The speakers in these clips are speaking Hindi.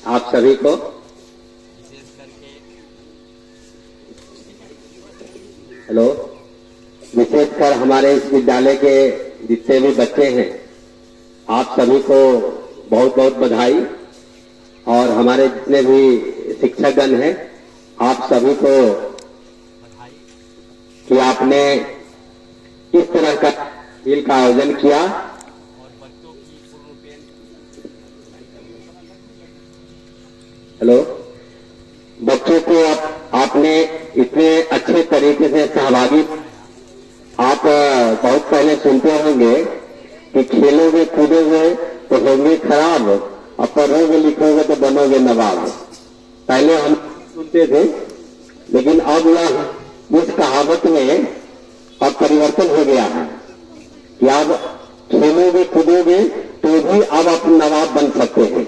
आप सभी को हेलो, विशेषकर हमारे इस विद्यालय के जितने भी बच्चे हैं, आप सभी को बहुत बहुत बधाई। और हमारे जितने भी शिक्षकगण हैं, आप सभी को बधाई कि आपने इस तरह का खेल का आयोजन किया और बच्चों की हेलो, बच्चों को आपने इतने अच्छे तरीके से सहभागी। आप बहुत पहले सुनते होंगे कि खेलोगे कूदोगे तो होंगे खराब और पढ़ोगे लिखोगे तो बनोगे नवाब। पहले हम सुनते थे, लेकिन अब इस कहावत में अब परिवर्तन हो गया है कि आप खेलोगे कूदोगे तो भी अब आप नवाब बन सकते हैं।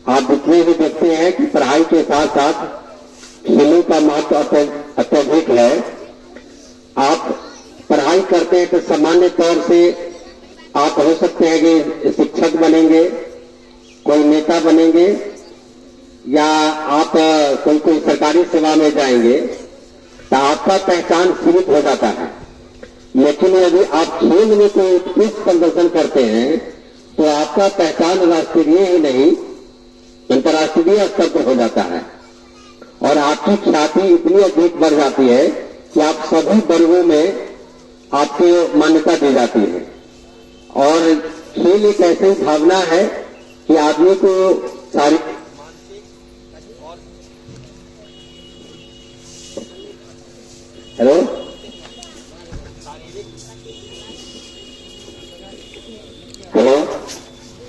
आप जितने भी देखते हैं कि पढ़ाई के साथ साथ खेलों का महत्व अत्यधिक है। आप पढ़ाई करते हैं तो सामान्य तौर से आप हो सकते हैं कि शिक्षक बनेंगे, कोई नेता बनेंगे, या आप कोई सरकारी सेवा में जाएंगे तो आपका पहचान सीमित हो जाता है। लेकिन यदि आप खेल में कोई उत्कृष्ट प्रदर्शन करते हैं तो आपका पहचान राष्ट्रीय ही नहीं अंतर्राष्ट्रीय स्तर पर हो जाता है और आपकी ख्याति इतनी अधिक बढ़ जाती है कि आप सभी वर्गों में आपको मान्यता दी जाती है। और खेल एक ऐसी भावना है कि आदमी को सारी हेलो हेलो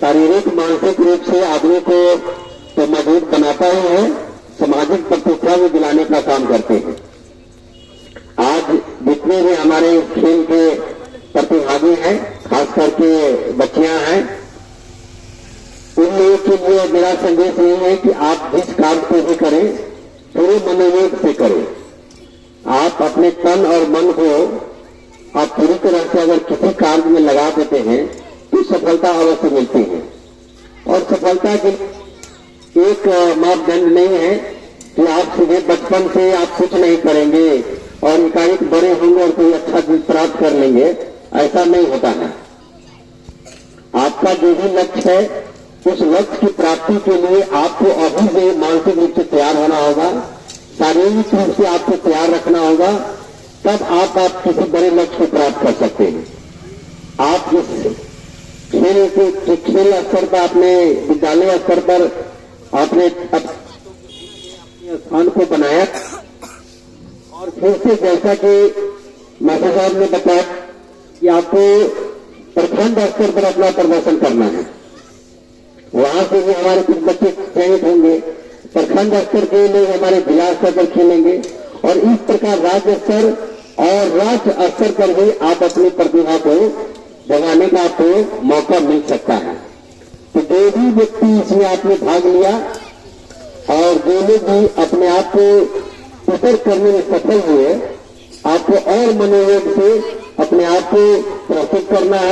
शारीरिक मानसिक रूप से आदमी को तो मजबूत बनाता ही है, सामाजिक प्रतिष्ठा भी दिलाने का काम करते हैं। आज जितने भी हमारे खेल के प्रतिभागी हैं, खास करके बच्चियां हैं, उन लोगों के लिए मेरा संदेश ये है कि आप जिस काम को भी करें पूरे मनोयोग से करें। आप अपने तन और मन को आप पूरी तरह से अगर किसी कार्य में लगा देते हैं तो सफलता अवश्य मिलती है। और सफलता के एक मापदंड नहीं है कि आप सीधे बचपन से आप कुछ नहीं करेंगे और एकाएक बड़े होंगे और कोई अच्छा चीज प्राप्त कर लेंगे, ऐसा नहीं होता है। आपका जो भी लक्ष्य है उस लक्ष्य की प्राप्ति के लिए आपको अभी से मानसिक रूप से तैयार होना होगा, शारीरिक रूप से आपको तैयार रखना होगा, तब आप किसी बड़े लक्ष्य को प्राप्त कर सकते हैं। आप इस खेल स्तर पर अपने विद्यालय स्तर पर आपने स्थान को बनाया और फिर से जैसा कि मास्टर साहब ने बताया कि आपको प्रखंड स्तर पर अपना प्रदर्शन करना है। वहां से भी हमारे कुछ बच्चे चयनित होंगे, प्रखंड स्तर के लोग हमारे जिला स्तर पर खेलेंगे और इस प्रकार राज्य स्तर और राष्ट्र स्तर पर भी आप अपनी प्रतिभा को जगाने का आपको मौका मिल सकता है। तो जो भी व्यक्ति इसमें आपने भाग लिया और जो लोग भी अपने आप को ऊपर करने में सफल हुए, आपको और मनोयोग से अपने आप को प्रस्तुत करना है।